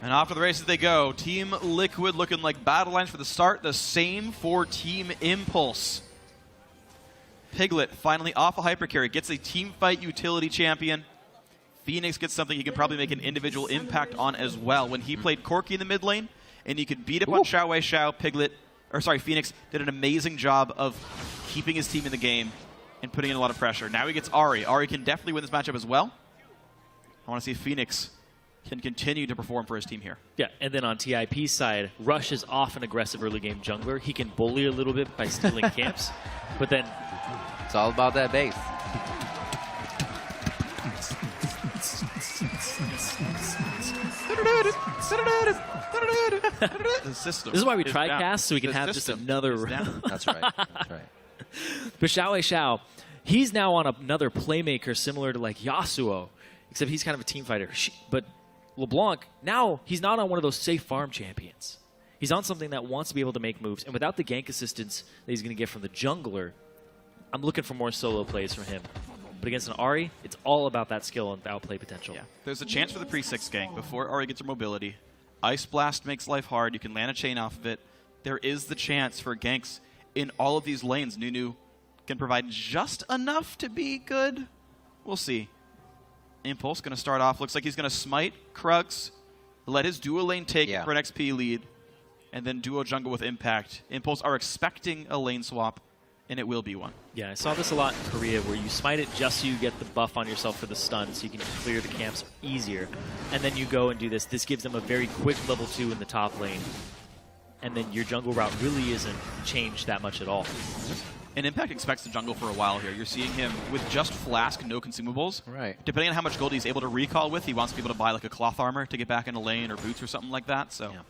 And off to the races they go. Team Liquid looking like battle lines for the start. The same for Team Impulse. Piglet finally off a hypercarry. Gets a team fight utility champion. Phoenix gets something he can probably make an individual impact on as well. When he played Corki in the mid lane, and he could beat up on Xiao, Phoenix did an amazing job of keeping his team in the game and putting in a lot of pressure. Now he gets Ahri. Ahri can definitely win this matchup as well. I want to see if Phoenix can continue to perform for his team here. Yeah, and then on TIP's side, Rush is off an aggressive early game jungler. He can bully a little bit by stealing camps, but then it's all about that base. The system. This is why we tri-cast, so we can have just another round. That's right. That's right. But Xiao, he's now on another playmaker similar to like Yasuo, except he's kind of a team fighter. But LeBlanc, now he's not on one of those safe farm champions. He's on something that wants to be able to make moves, and without the gank assistance that he's going to get from the jungler, I'm looking for more solo plays from him. But against an Ahri, it's all about that skill and outplay potential. Yeah. There's a chance for the pre-6 gank before Ahri gets her mobility. Ice Blast makes life hard. You can land a chain off of it. There is the chance for ganks in all of these lanes. Nunu can provide just enough to be good. We'll see. Impulse going to start off. Looks like he's going to smite Krugs, let his duo lane take for an XP lead, and then duo jungle with Impact. Impulse are expecting a lane swap, and it will be one. Yeah, I saw this a lot in Korea where you smite it just so you get the buff on yourself for the stun so you can clear the camps easier. And then you go and do this. This gives them a very quick level 2 in the top lane. And then your jungle route really isn't changed that much at all. And Impact expects the jungle for a while here. You're seeing him with just Flask, no consumables. Right. Depending on how much gold he's able to recall with, he wants to be able to buy like a cloth armor to get back into lane or boots or something like that. So. Yeah.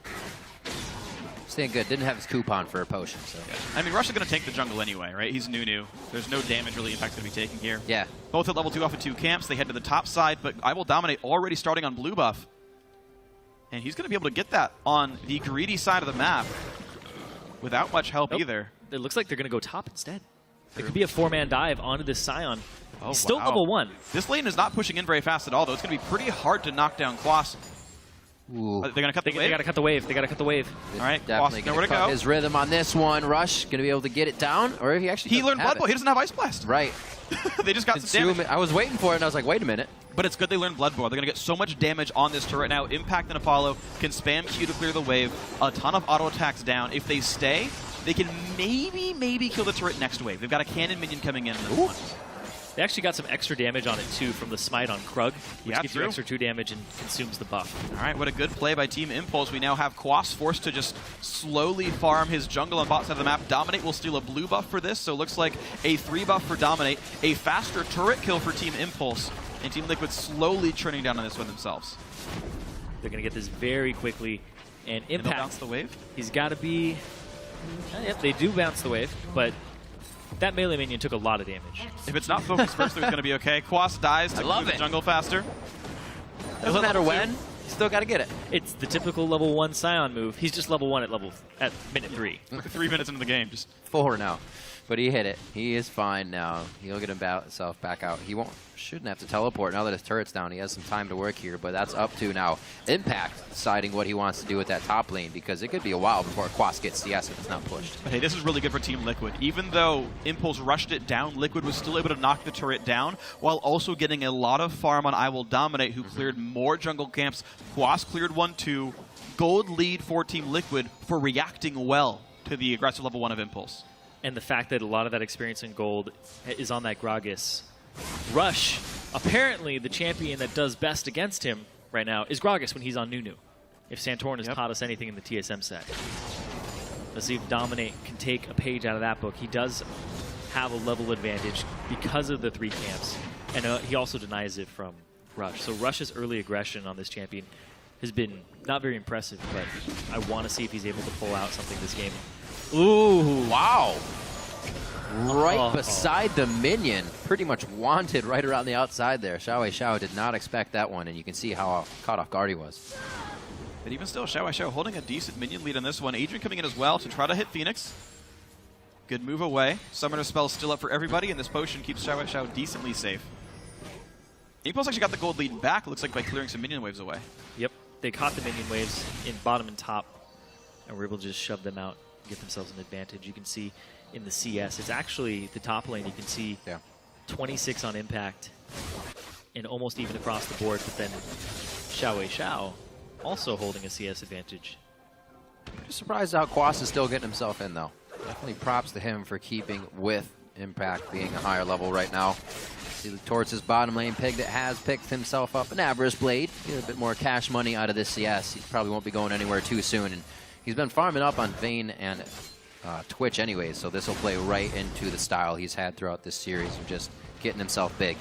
Staying good. Didn't have his coupon for a potion. So. Yeah. I mean, Rush is going to take the jungle anyway, right? He's Nunu. There's no damage really Impact's going to be taking here. Yeah. Both at level 2 off of 2 camps. They head to the top side, but I Will Dominate already starting on blue buff. And he's going to be able to get that on the greedy side of the map without much help either. It looks like they're going to go top instead. It could be a 4-man dive onto this Scion. Oh, He's still level 1. This lane is not pushing in very fast at all, though. It's going to be pretty hard to knock down Quas. They're going to cut the wave? They got to cut the wave. They got to cut the wave. All right, definitely nowhere to go. His rhythm on this one. Rush going to be able to get it down, or if he actually he learned Blood Bowl. He doesn't have Ice Blast. Right. They just got some damage. I was waiting for it, and I was like, wait a minute. But it's good they learned Blood Bowl. They're going to get so much damage on this turret now. Impact and Apollo can spam Q to clear the wave. A ton of auto attacks down. If they stay, they can maybe kill the turret next wave. They've got a cannon minion coming in. They actually got some extra damage on it, too, from the smite on Krug, which gives you extra 2 damage and consumes the buff. All right, what a good play by Team Impulse. We now have Quas forced to just slowly farm his jungle on bot side of the map. Dominate will steal a blue buff for this, so it looks like a 3 buff for Dominate, a faster turret kill for Team Impulse, and Team Liquid slowly turning down on this one themselves. They're going to get this very quickly, and Impact, bounce the wave? He's got to be... Yep, they do bounce the wave, but that melee minion took a lot of damage. If it's not focused first, it's going to be okay. Quas dies to move the jungle faster. Doesn't matter when, you still got to get it. It's the typical level 1 Scion move. He's just level 1 at minute 3. 3 minutes into the game. Just 4 now. But he hit it. He is fine now. He'll get himself back out. He shouldn't have to teleport now that his turret's down. He has some time to work here, but that's up to now Impact deciding what he wants to do with that top lane, because it could be a while before Quas gets CS if it's not pushed. But hey, this is really good for Team Liquid. Even though Impulse rushed it down, Liquid was still able to knock the turret down while also getting a lot of farm on I Will Dominate, who cleared more jungle camps. Quas cleared 1-2. Gold lead for Team Liquid for reacting well to the aggressive level 1 of Impulse. And the fact that a lot of that experience in gold is on that Gragas. Rush, apparently the champion that does best against him right now is Gragas when he's on Nunu. If Santorin has taught us anything in the TSM set. Let's see if Dominate can take a page out of that book. He does have a level advantage because of the 3 camps. And he also denies it from Rush. So Rush's early aggression on this champion has been not very impressive, but I want to see if he's able to pull out something this game. Ooh, wow. Right beside the minion. Pretty much wanted right around the outside there. Xiao did not expect that one, and you can see how caught off guard he was. But even still, Xiao holding a decent minion lead on this one. Adrian coming in as well to try to hit Phoenix. Good move away. Summoner spell still up for everybody, and this potion keeps Xiao decently safe. Impulse actually got the gold lead back, looks like, by clearing some minion waves away. Yep. they caught the minion waves in bottom and top, and were able to just shove them out, get themselves an advantage. You can see in the CS, it's actually the top lane. You can see 26 on impact, and almost even across the board. But then Xiao also holding a CS advantage. Just surprised how Quas is still getting himself in, though. Definitely props to him for keeping with impact being a higher level right now. See towards his bottom lane, Piglet has picked himself up an Avarice Blade. Get a bit more cash money out of this CS. He probably won't be going anywhere too soon. And he's been farming up on Vayne and Twitch anyways, so this will play right into the style he's had throughout this series of just getting himself big.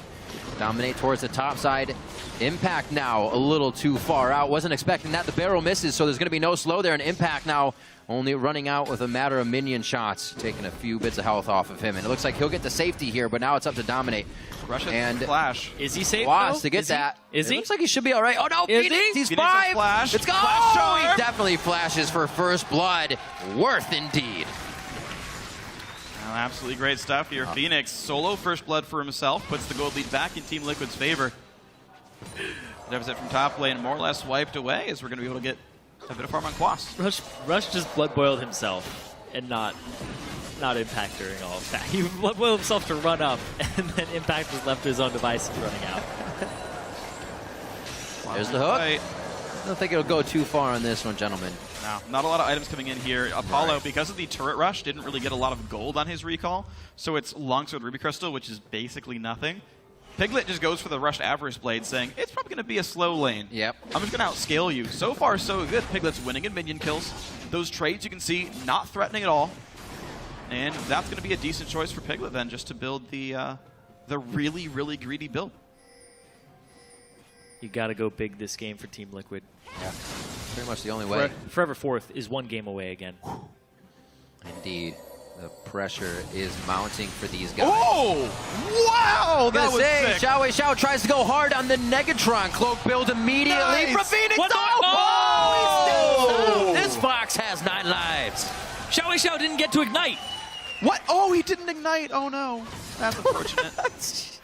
Dominate towards the top side. Impact now a little too far out. Wasn't expecting that. The barrel misses, so there's going to be no slow there. And Impact now only running out with a matter of minion shots, taking a few bits of health off of him. And it looks like he'll get the safety here, but now it's up to Dominate. Russia and flash. Is he safe? Quas to get that. Is he? Looks like he should be all right. Oh no, Is Phoenix, he? he's Phoenix 5. Flash. Let's go. Flash Oh, charm. he definitely flashes for first blood. Worth indeed. Oh, absolutely great stuff here. Phoenix solo first blood for himself, puts the gold lead back in Team Liquid's favor. Deficit from top lane more or less wiped away as we're going to be able to get a bit of farm on Quas. Rush just blood boiled himself and not Impact during all of that. He blood boiled himself to run up, and then Impact was left to his own devices running out. There's the hook. I don't think it'll go too far on this one, gentlemen. No, not a lot of items coming in here. Apollo, because of the turret rush, didn't really get a lot of gold on his recall, so it's Longsword Ruby Crystal, which is basically nothing. Piglet just goes for the rushed Avarice Blade, saying, it's probably going to be a slow lane. Yep. I'm just going to outscale you. So far, so good. Piglet's winning in minion kills. Those trades you can see, not threatening at all. And that's going to be a decent choice for Piglet then, just to build the really, really greedy build. You got to go big this game for Team Liquid. Yeah, pretty much the only way. Forever Fourth is one game away again. Indeed. The pressure is mounting for these guys. Oh! Wow! That was sick. Xiao tries to go hard on the Negatron. Cloak build immediately from Phoenix. Oh! This Fox has 9 lives. Xiao didn't get to ignite. What? Oh, he didn't ignite. Oh, no. That's unfortunate.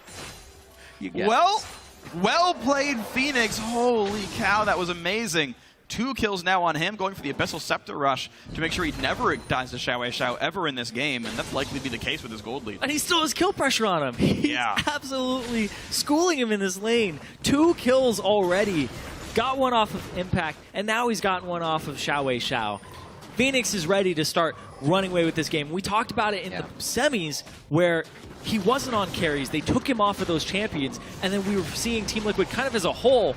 You Well played, Phoenix. Holy cow, that was amazing. 2 kills now on him, going for the Abyssal Scepter rush to make sure he never dies to Xiao ever in this game, and that's likely to be the case with his gold lead. And he still has kill pressure on him. He's absolutely schooling him in this lane. 2 kills already. Got one off of Impact, and now he's gotten one off of Xiao. Phoenix is ready to start running away with this game. We talked about it in the semis where he wasn't on carries. They took him off of those champions, and then we were seeing Team Liquid kind of as a whole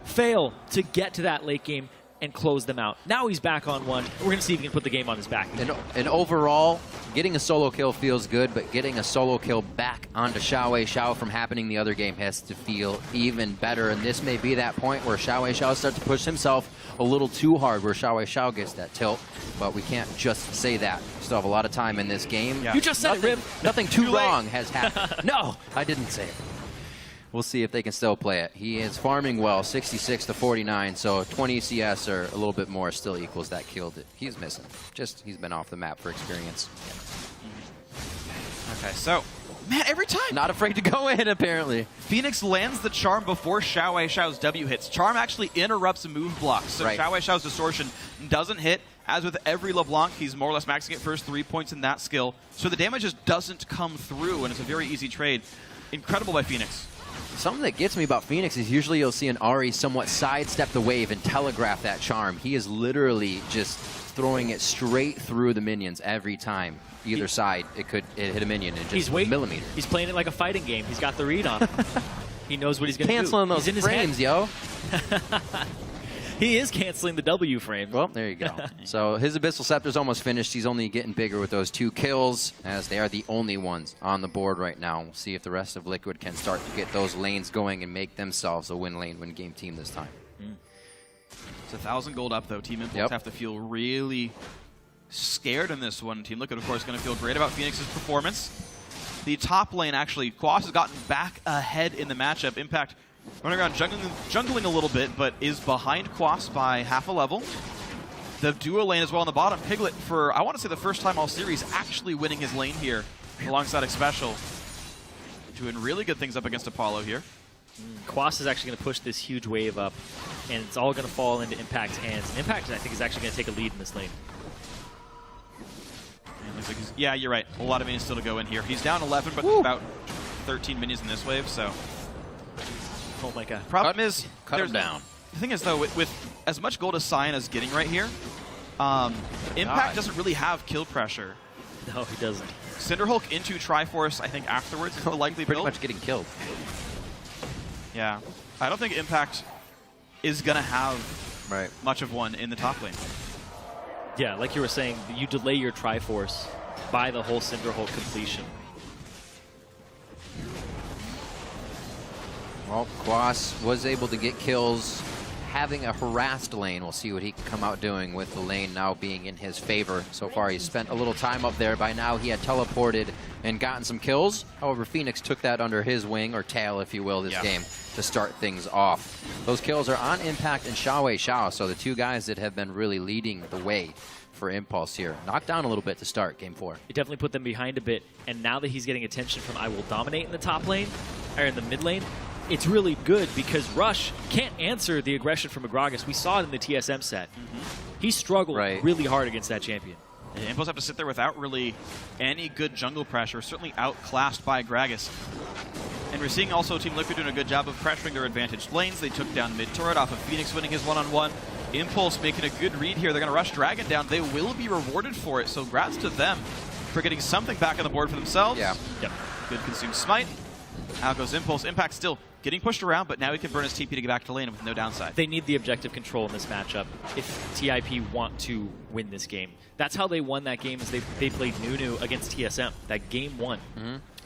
fail to get to that late game and close them out. Now he's back on one. We're going to see if he can put the game on his back. And overall, getting a solo kill feels good, but getting a solo kill back onto Xiao from happening the other game has to feel even better. And this may be that point where Xiao starts to push himself a little too hard, where Xiao gets that tilt. But we can't just say that. We still have a lot of time in this game. Yeah. You just said it, Rib. Nothing too wrong has happened. No, I didn't say it. We'll see if they can still play it. He is farming well, 66 to 49, so 20 CS or a little bit more still equals that kill that he's missing. Just, he's been off the map for experience. Okay, so, man, every time. Not afraid to go in, apparently. Phoenix lands the Charm before Xiao's W hits. Charm actually interrupts a move block, so Xiao's Distortion doesn't hit. As with every LeBlanc, he's more or less maxing it first 3 points in that skill, so the damage just doesn't come through, and it's a very easy trade. Incredible by Phoenix. Something that gets me about Phoenix is usually you'll see an Ahri somewhat sidestep the wave and telegraph that charm. He is literally just throwing it straight through the minions every time. Either side, it hit a minion in just a millimeter. He's playing it like a fighting game. He's got the read on him. He knows what he's going to do. Canceling those frames, yo. He is canceling the W frame. Well, there you go. So his Abyssal Scepter's almost finished. He's only getting bigger with those 2 kills, as they are the only ones on the board right now. We'll see if the rest of Liquid can start to get those lanes going and make themselves a win game team this time. It's 1,000 gold up, though. Team Impulse have to feel really scared in this one. Team Liquid, of course, going to feel great about Phoenix's performance. The top lane, actually, Quas has gotten back ahead in the matchup. Impact running around jungling a little bit, but is behind Quas by half a level. The duo lane as well on the bottom. Piglet, for I want to say the first time all series, actually winning his lane here alongside Xpecial. Doing really good things up against Apollo here. Quas is actually going to push this huge wave up and it's all going to fall into Impact's hands. And Impact, I think, is actually going to take a lead in this lane. Yeah, you're right. A lot of minions still to go in here. He's down 11, but there's about 13 minions in this wave, so... Oh my god. Problem is... Cut him down. The thing is, though, with as much gold as Cyan is getting right here, Impact doesn't really have kill pressure. No, he doesn't. Cinderhulk into Triforce, I think, afterwards is the likely Pretty build. much getting killed. Yeah. I don't think Impact is going to have much of one in the top lane. Yeah, like you were saying, you delay your Triforce by the whole Cinderhulk completion. Well, Quas was able to get kills having a harassed lane. We'll see what he can come out doing with the lane now being in his favor. So far, he's spent a little time up there. By now, he had teleported and gotten some kills. However, Phoenix took that under his wing, or tail, if you will, this game to start things off. Those kills are on Impact and Xiao, so the two guys that have been really leading the way for Impulse here. Knocked down a little bit to start Game 4. It definitely put them behind a bit, and now that he's getting attention from I will dominate in the top lane, or in the mid lane, it's really good because Rush can't answer the aggression from Agragas. We saw it in the TSM set. He struggled really hard against that champion. And Impulse have to sit there without really any good jungle pressure, certainly outclassed by Gragas. And we're seeing also Team Liquid doing a good job of pressuring their advantaged lanes. They took down mid turret off of Phoenix winning his one-on-one. Impulse making a good read here. They're going to rush Dragon down. They will be rewarded for it, so grats to them for getting something back on the board for themselves. Yep. Good consume smite. Out goes Impulse. Impact still getting pushed around, but now he can burn his TP to get back to lane with no downside. They need the objective control in this matchup if TIP want to win this game. That's how they won that game, is they played Nunu against TSM. That game 1.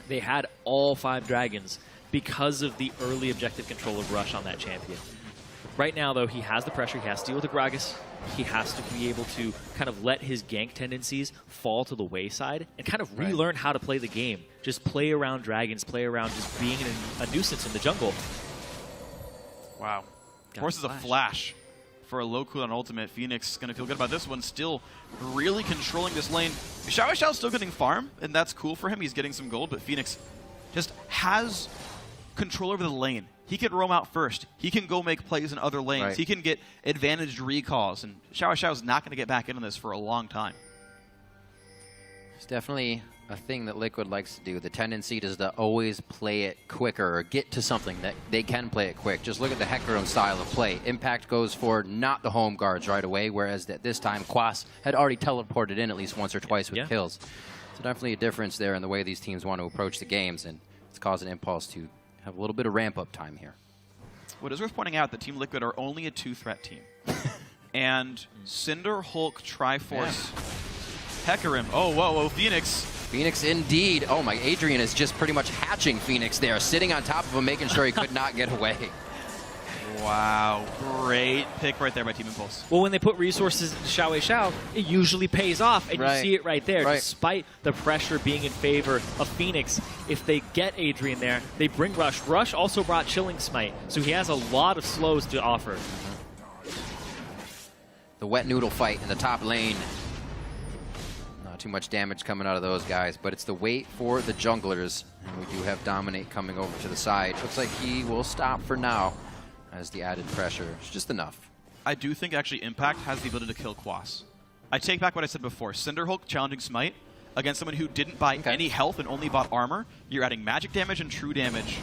They had all 5 dragons because of the early objective control of Rush on that champion. Right now, though, he has the pressure. He has to deal with the Gragas. He has to be able to kind of let his gank tendencies fall to the wayside and kind of relearn how to play the game. Just play around dragons, play around just being a nuisance in the jungle. Wow. Forces a flash for a low cooldown ultimate. Phoenix going to feel good about this one. Still really controlling this lane. Xiao's still getting farm, and that's cool for him. He's getting some gold, but Phoenix just has control over the lane. He can roam out first. He can go make plays in other lanes. He can get advantaged recalls, and Xiao's not going to get back into this for a long time. It's definitely a thing that Liquid likes to do. The tendency is to always play it quicker or get to something that they can play it quick. Just look at the Hecarim style of play. Impact goes for not the home guards right away, whereas at this time, Quas had already teleported in at least once or twice with kills. So definitely a difference there in the way these teams want to approach the games, and it's causing Impulse to have a little bit of ramp-up time here. What is worth pointing out that Team Liquid are only a 2-threat team. And Cinder, Hulk, Triforce, Hecarim. Oh, whoa, Phoenix. Phoenix indeed. Oh my, Adrian is just pretty much hatching Phoenix there, sitting on top of him, making sure he could not get away. Wow, great pick right there by Team Impulse. Well, when they put resources into Xiao, it usually pays off, and you see it right there. Despite the pressure being in favor of Phoenix, if they get Adrian there, they bring Rush. Rush also brought Chilling Smite, so he has a lot of slows to offer. The wet noodle fight in the top lane. Not too much damage coming out of those guys, but it's the wait for the junglers. And we do have Dominate coming over to the side. Looks like he will stop for now, as the added pressure is just enough. I do think actually Impact has the ability to kill Quas. I take back what I said before. Cinderhulk challenging Smite against someone who didn't buy any health and only bought armor. You're adding magic damage and true damage.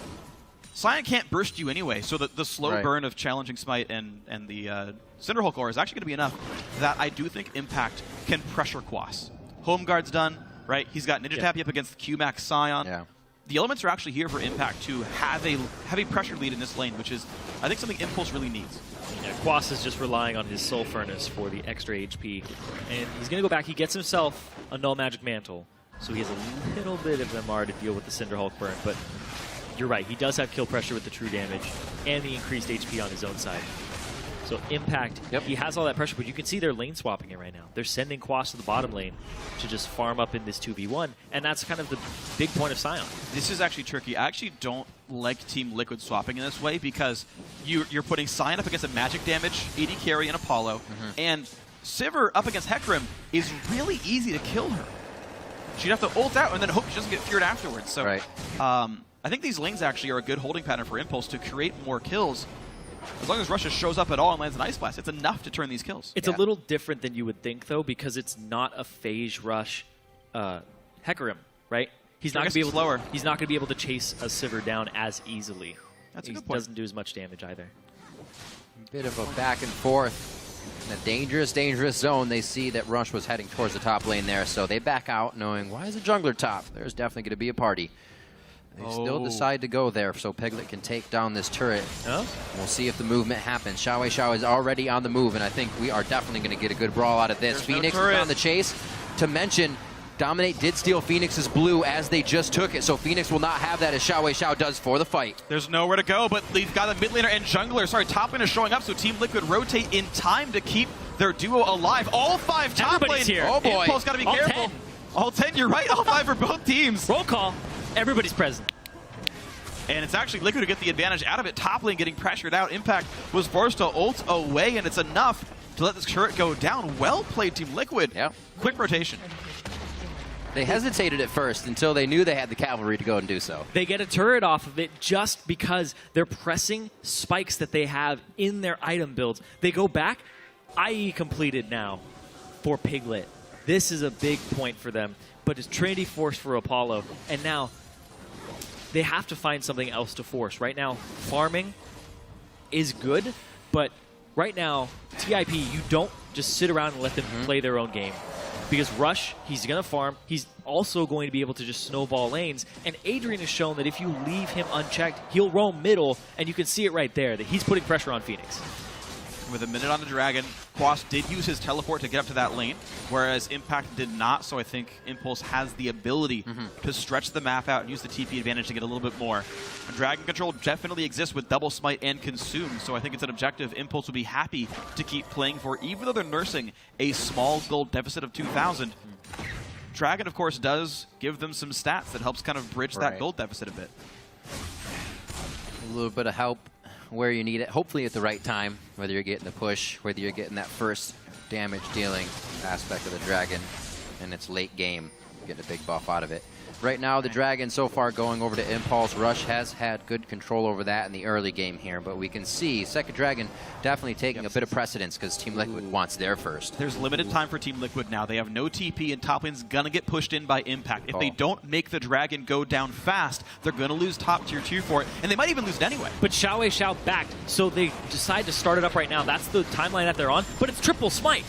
Cyan can't burst you anyway, so the slow burn of challenging Smite and the Cinderhulk aura is actually going to be enough that I do think Impact can pressure Quas. Home guard's done, right? He's got Ninja Tappy up against Q-Max Scion. The elements are actually here for Impact to have a pressure lead in this lane, which is, I think, something Impulse really needs. Yeah, Quas is just relying on his Soul Furnace for the extra HP. And he's going to go back. He gets himself a Null Magic Mantle, so he has a little bit of MR to deal with the Cinderhulk burn. But you're right, he does have kill pressure with the true damage and the increased HP on his own side. So Impact, he has all that pressure, but you can see they're lane swapping it right now. They're sending Quas to the bottom lane to just farm up in this 2v1, and that's kind of the big point of Scion. This is actually tricky. I actually don't like Team Liquid swapping in this way because you're putting Scion up against a magic damage, AD carry, and Apollo, and Sivir up against Hecarim is really easy to kill her. She'd have to ult out and then hope she doesn't get feared afterwards. So I think these lanes actually are a good holding pattern for Impulse to create more kills. as long as Rush just shows up at all and lands an Ice Blast, it's enough to turn these kills. It's a little different than you would think, though, because it's not a phase rush Hecarim, right? He's not going to be able slower. He's not going to be able to chase a Sivir down as easily. That's a He good point. doesn't do as much damage either. Bit of a back and forth. In a dangerous, dangerous zone, they see that Rush was heading towards the top lane there, so they back out knowing, why is a jungler top? There's definitely going to be a party. They still decide to go there so Piglet can take down this turret. Oh? We'll see if the movement happens. Xiao is already on the move, and I think we are definitely going to get a good brawl out of this. There's Phoenix no is turret. on the chase. To mention, Dominate did steal Phoenix's blue as they just took it, so Phoenix will not have that as Xiao does for the fight. There's nowhere to go, but they've got a mid laner and jungler. Sorry, top laner showing up, so Team Liquid rotate in time to keep their duo alive. All 5 top Everybody's lane. here. Oh boy. Impulse got to be All careful. 10. All 10, you're right. All 5 for both teams. Roll call. Everybody's present. And it's actually Liquid who get the advantage out of it. Top lane getting pressured out. Impact was forced to ult away, and it's enough to let this turret go down. Well played, Team Liquid. Yep. Quick rotation. They hesitated at first until they knew they had the cavalry to go and do so. They get a turret off of it just because they're pressing spikes that they have in their item builds. They go back, IE completed now for Piglet. This is a big point for them, but it's Trinity Force for Apollo, and now they have to find something else to force. Right now, farming is good, but right now, TIP, you don't just sit around and let them play their own game. Because Rush, he's going to farm. He's also going to be able to just snowball lanes. And Adrian has shown that if you leave him unchecked, he'll roam middle, and you can see it right there, that he's putting pressure on Phoenix. With a minute on the Dragon, Quas did use his teleport to get up to that lane, whereas Impact did not, so I think Impulse has the ability to stretch the map out and use the TP advantage to get a little bit more. Dragon control definitely exists with Double Smite and Consume, so I think it's an objective Impulse will be happy to keep playing for, even though they're nursing a small gold deficit of 2,000. Dragon, of course, does give them some stats that helps kind of bridge that gold deficit a bit. A little bit of help where you need it, hopefully at the right time, whether you're getting the push, whether you're getting that first damage dealing aspect of the Dragon, and it's late game, getting a big buff out of it. Right now, the Dragon so far going over to Impulse. Rush has had good control over that in the early game here, but we can see Second Dragon definitely taking a bit of precedence because Team Liquid wants their first. There's limited time for Team Liquid now. They have no TP, and top lane's going to get pushed in by Impact. If they don't make the Dragon go down fast, they're going to lose top tier 2 for it, and they might even lose it anyway. But Xiao backed, so they decide to start it up right now. That's the timeline that they're on, but it's triple smite.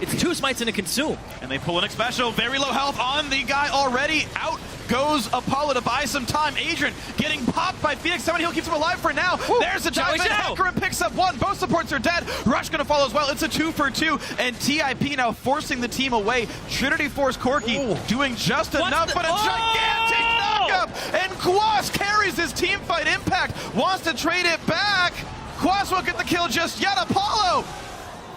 It's 2 smites and a consume. And they pull in a special. Very low health on the guy already. Out goes Apollo to buy some time. Adrian getting popped by Phoenix. Somebody he'll keep him alive for now. Ooh, there's a dive in. Hecarim picks up 1. Both supports are dead. Rush going to follow as well. It's a 2 for 2. And TIP now forcing the team away. Trinity Force Corki doing just enough, but a gigantic knockup. And Quas carries his team fight. Impact wants to trade it back. Quas won't get the kill just yet. Apollo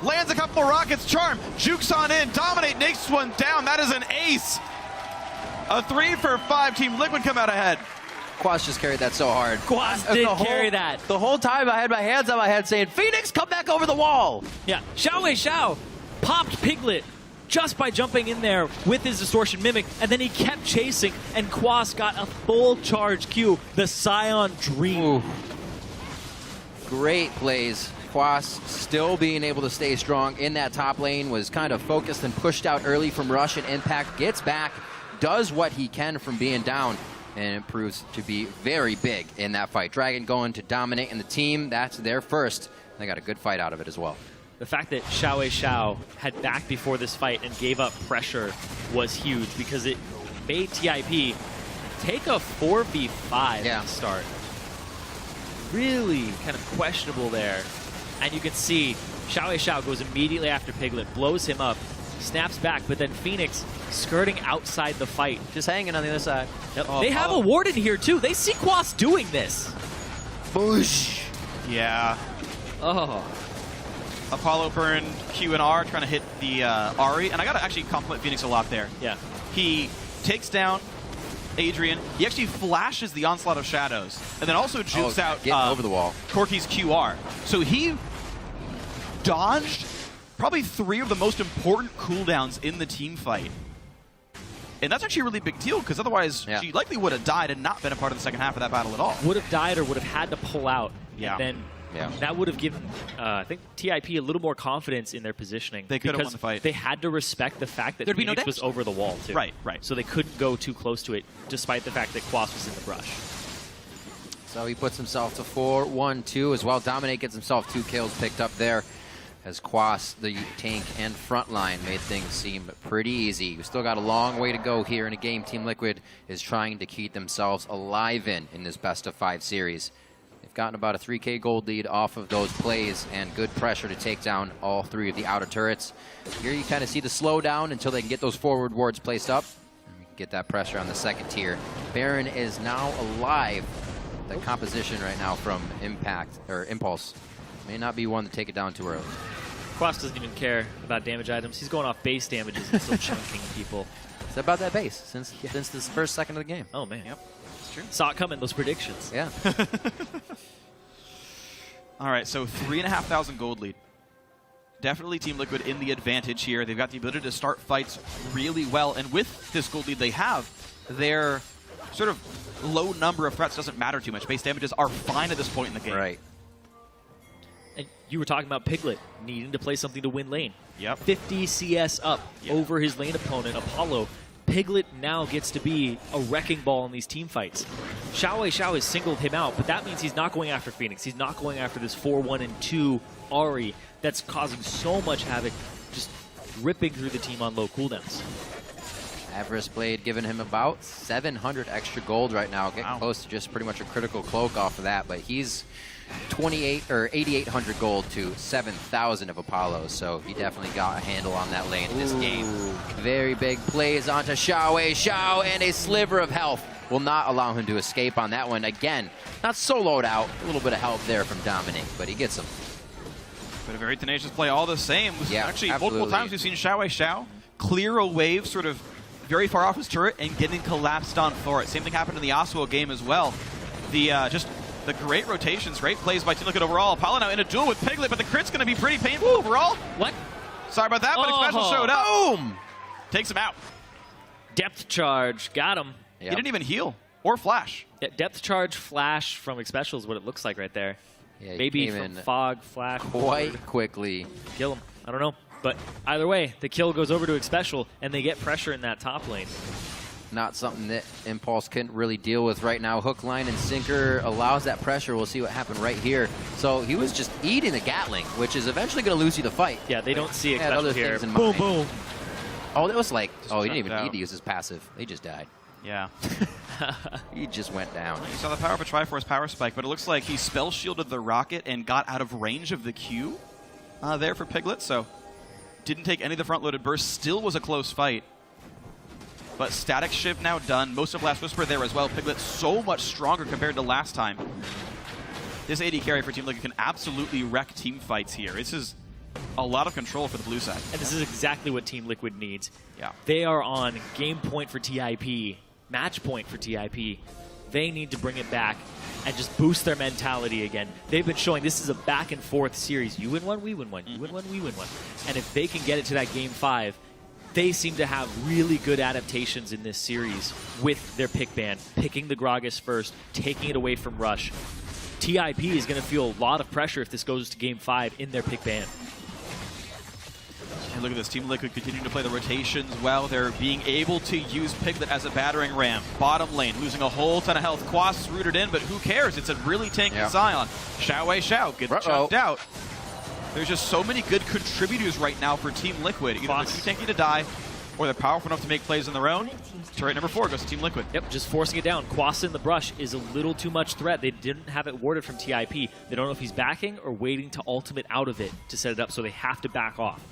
lands a couple rockets. Charm jukes on in. Dominate takes one down. That is an ace. A 3 for 5. Team Liquid come out ahead. Quas just carried that so hard. Quas did carry that. The whole time I had my hands on my head saying, Phoenix, come back over the wall. Yeah, Xiao popped Piglet just by jumping in there with his Distortion Mimic, and then he kept chasing, and Quas got a full charge Q, the Scion Dream. Ooh. Great plays. Quas still being able to stay strong in that top lane, was kind of focused and pushed out early from Rush, and Impact gets back, does what he can from being down, and it proves to be very big in that fight. Dragon going to dominate in the team. That's their first. They got a good fight out of it as well. The fact that Xiao had backed before this fight and gave up pressure was huge because it made TIP take a 4v5 at the start. Really kind of questionable there. And you can see Xiao goes immediately after Piglet, blows him up, snaps back, but then Phoenix skirting outside the fight. Just hanging on the other side. Yep. They have a Warden here too. They see Quas doing this. Boosh. Yeah. Oh. Apollo burned Q and R trying to hit the Ahri. And I got to actually compliment Phoenix a lot there. Yeah. He takes down Adrian. He actually flashes the Onslaught of Shadows. And then also jukes out over the wall. Corki's QR. So he dodged probably 3 of the most important cooldowns in the team fight. And that's actually a really big deal, because otherwise she likely would have died and not been a part of the second half of that battle at all. Would have died or would have had to pull out. Yeah. And then Yeah. That would have given, I think, TIP a little more confidence in their positioning. They could have won the fight. They had to respect the fact that There'd be no Phoenix was damage. over the wall, too. Right. So they couldn't go too close to it, despite the fact that Quas was in the brush. So he puts himself to 4-1-2 as well. Dominate gets himself 2 kills picked up there as Quas, the tank and front line, made things seem pretty easy. We still got a long way to go here in a game Team Liquid is trying to keep themselves alive in this best-of-5 series. They've gotten about a 3K gold lead off of those plays and good pressure to take down all 3 of the outer turrets. Here you kind of see the slowdown until they can get those forward wards placed up and get that pressure on the second tier. Baron is now alive. The composition right now from Impact or Impulse may not be one to take it down too early. Quas doesn't even care about damage items. He's going off base damages and still chunking people. It's about that base since this first second of the game. Oh, man. Yep. It's true. Saw it coming, those predictions. Yeah. All right, so 3,500 gold lead. Definitely Team Liquid in the advantage here. They've got the ability to start fights really well, and with this gold lead they have, their sort of low number of threats doesn't matter too much. Base damages are fine at this point in the game. Right. And you were talking about Piglet needing to play something to win lane. Yep. 50 CS up over his lane opponent, Apollo. Piglet now gets to be a wrecking ball in these team fights. Xiao has singled him out, but that means he's not going after Phoenix. He's not going after this 4-1-2 Ahri that's causing so much havoc, just ripping through the team on low cooldowns. Avarice Blade giving him about 700 extra gold right now. Getting close to just pretty much a critical cloak off of that, but he's 8,800 gold to 7,000 of Apollo, so he definitely got a handle on that lane in this game. Very big plays onto Xiao, and a sliver of health will not allow him to escape on that one. Again, not soloed out, a little bit of help there from Dominic, but he gets him. But a very tenacious play all the same. Yeah, Actually, absolutely. multiple times we've seen Xiao clear a wave sort of very far off his turret and getting collapsed on for it. Same thing happened in the Yasuo game as well. Just the great rotations, great plays by Team Liquid overall. Apollo now in a duel with Piglet, but the crit's going to be pretty painful overall. What? Sorry about that, but Special showed up. Boom! Takes him out. Depth charge, got him. He didn't even heal or flash. Yeah, depth charge flash from Xpecial is what it looks like right there. Yeah, Maybe came from in Fog, Flash, quite quickly. kill him. I don't know. But either way, the kill goes over to Xpecial, and they get pressure in that top lane. Not something that Impulse couldn't really deal with right now. Hook, line, and sinker allows that pressure. We'll see what happened right here. So he was just eating the Gatling, which is eventually going to lose you the fight. Yeah, they don't see Had other Xpecial here. things in Boom, mind. boom. Oh, that was like, Just oh, he didn't checked even out. need to use his passive. He just died. Yeah. He just went down. You saw the power of a Triforce power spike, but it looks like he spell shielded the rocket and got out of range of the Q there for Piglet, so didn't take any of the front-loaded bursts. Still was a close fight. But Static Shift now done. Most of Last Whisper there as well. Piglet so much stronger compared to last time. This AD carry for Team Liquid can absolutely wreck team fights here. This is a lot of control for the blue side. And this is exactly what Team Liquid needs. Yeah. They are on game point for TIP, match point for TIP. They need to bring it back and just boost their mentality again. They've been showing this is a back and forth series. You win one, we win one. You win one, we win one. And if they can get it to that game 5, they seem to have really good adaptations in this series with their pick ban, picking the Gragas first, taking it away from Rush. TIP is going to feel a lot of pressure if this goes to game 5 in their pick ban. And look at this, Team Liquid continuing to play the rotations well. They're being able to use Piglet as a battering ram. Bottom lane, losing a whole ton of health. Quas is rooted in, but who cares? It's a really tanky Zion. Xiao gets chunked out. There's just so many good contributors right now for Team Liquid. Either they're too tanky to die, or they're powerful enough to make plays on their own. Turret number 4 goes to Team Liquid. Yep, just forcing it down. Quas in the brush is a little too much threat. They didn't have it warded from TIP. They don't know if he's backing or waiting to ultimate out of it to set it up, so they have to back off.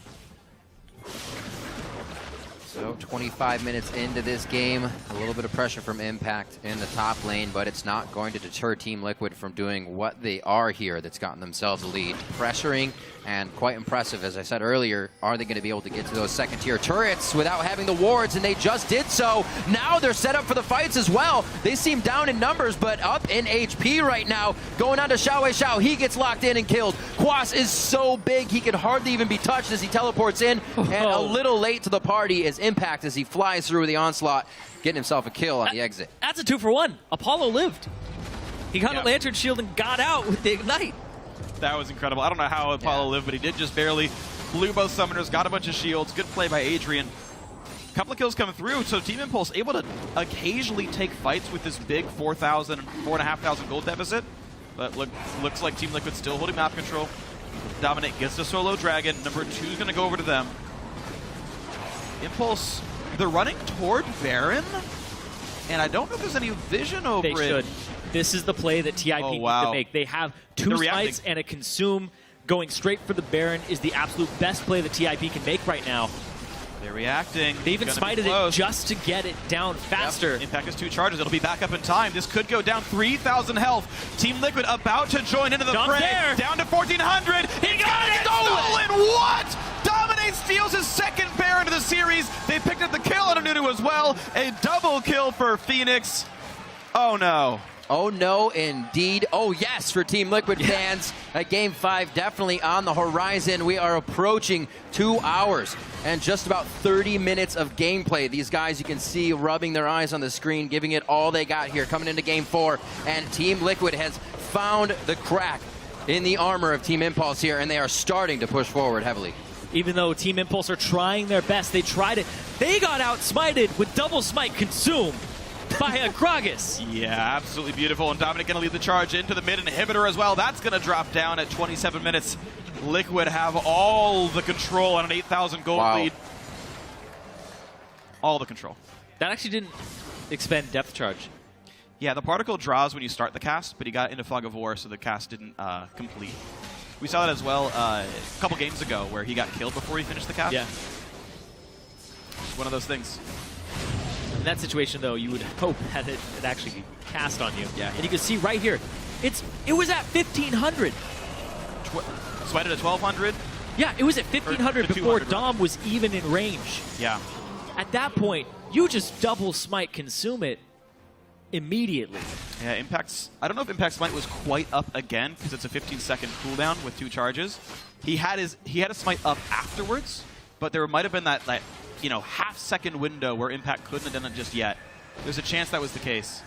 So 25 minutes into this game, a little bit of pressure from Impact in the top lane, but it's not going to deter Team Liquid from doing what they are here that's gotten themselves a lead. Pressuring, and quite impressive, as I said earlier, are they going to be able to get to those second-tier turrets without having the wards, and they just did so. Now they're set up for the fights as well. They seem down in numbers, but up in HP right now. Going on to Xiao. He gets locked in and killed. Quas is so big, he could hardly even be touched as he teleports in, and a little late to the party is Impact as he flies through the onslaught, getting himself a kill on the exit. That's a 2-for-1. Apollo lived. He got a Lantern Shield and got out with the Ignite. That was incredible. I don't know how Apollo lived, but he did just barely. Blew both summoners, got a bunch of shields. Good play by Adrian. A couple of kills coming through, so Team Impulse able to occasionally take fights with this big 4,000, 4,500 gold deficit. But looks like Team Liquid still holding map control. Dominate gets the solo dragon. Number 2 is going to go over to them. Impulse, they're running toward Baron, and I don't know if there's any vision over it. They should. This is the play that TIP needs to make. They have 2 smites and a consume. Going straight for the Baron is the absolute best play that TIP can make right now. They're reacting. They even smited it just to get it down faster. Yep. Impact has 2 charges. It'll be back up in time. This could go down 3,000 health. Team Liquid about to join into the fray. Down to 1,400. He got it! Stolen! What? Dominate steals his 2nd Baron of the series. They picked up the kill on Nunu as well. A double kill for Phoenix. Oh no. Oh no, indeed. Oh yes, for Team Liquid fans. Game 5 definitely on the horizon. We are approaching 2 hours and just about 30 minutes of gameplay. These guys, you can see rubbing their eyes on the screen, giving it all they got here, coming into Game 4. And Team Liquid has found the crack in the armor of Team Impulse here, and they are starting to push forward heavily. Even though Team Impulse are trying their best, they tried it. They got outsmited with double smite consume by a Gragas. Yeah, absolutely beautiful. And Dominic going to lead the charge into the mid inhibitor as well. That's going to drop down at 27 minutes. Liquid have all the control on an 8,000 gold lead. All the control. That actually didn't expend depth charge. Yeah, the particle draws when you start the cast, but he got into Fog of War, so the cast didn't complete. We saw that as well a couple games ago where he got killed before he finished the cast. Yeah. Just one of those things. In that situation, though, you would hope that it actually be cast on you. Yeah. And you can see right here, it was at 1,500. Smited at 1,200? Yeah, it was at 1,500 before Dom was even in range. Yeah. At that point, you just double smite consume it immediately. Yeah, I don't know if Impact Smite was quite up again because it's a 15-second cooldown with 2 charges. He had a smite up afterwards, but there might have been that half-second window where Impact couldn't have done it just yet. There's a chance that was the case.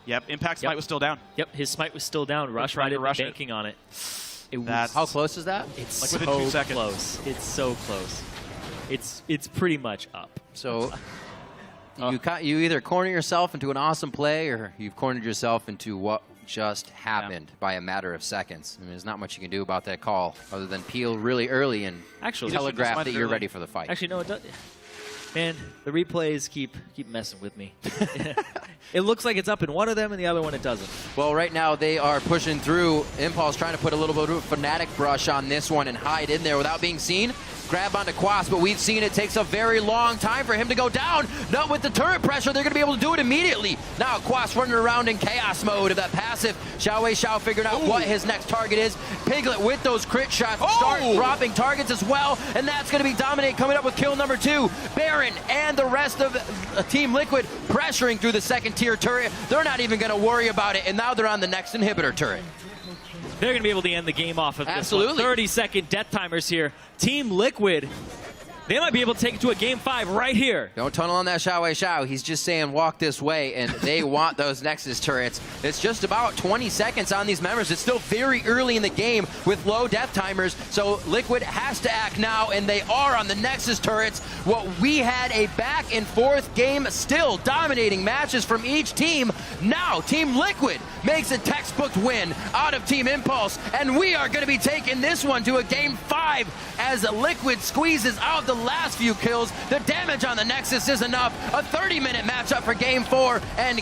Yep, Impact Smite was still down. Yep, his smite was still down. Rush might have been banking on it. How close is that? It's like so within 2 seconds. Close. It's so close. It's pretty much up. So you either corner yourself into an awesome play or you've cornered yourself into what just happened by a matter of seconds. I mean, there's not much you can do about that call other than peel really early and telegraph that you're ready for the fight. Actually, no, it does. Man, the replays keep messing with me. It looks like it's up in one of them and the other one it doesn't. Well, right now they are pushing through. Impulse trying to put a little bit of a Fnatic brush on this one and hide in there without being seen. Grab onto Quas, but we've seen it takes a very long time for him to go down. Not with the turret pressure, they're going to be able to do it immediately. Now Quas running around in chaos mode of that passive. Xiao figured out what his next target is. Piglet with those crit shots start dropping targets as well, and that's going to be Dominate coming up with kill number 2. Baron and the rest of Team Liquid pressuring through the 2nd tier turret. They're not even going to worry about it, and now they're on the next inhibitor turret. They're going to be able to end the game off of this one. 30-second death timers here. Team Liquid, they might be able to take it to a Game 5 right here. Don't tunnel on that Xiao. He's just saying walk this way, and they want those Nexus turrets. It's just about 20 seconds on these members. It's still very early in the game with low death timers, so Liquid has to act now, and they are on the Nexus turrets. What we had a back and forth game, still dominating matches from each team. Now Team Liquid makes a textbook win out of Team Impulse, and we are going to be taking this one to a Game 5 as Liquid squeezes out the last few kills. The damage on the Nexus is enough. A 30-minute matchup for Game 4, and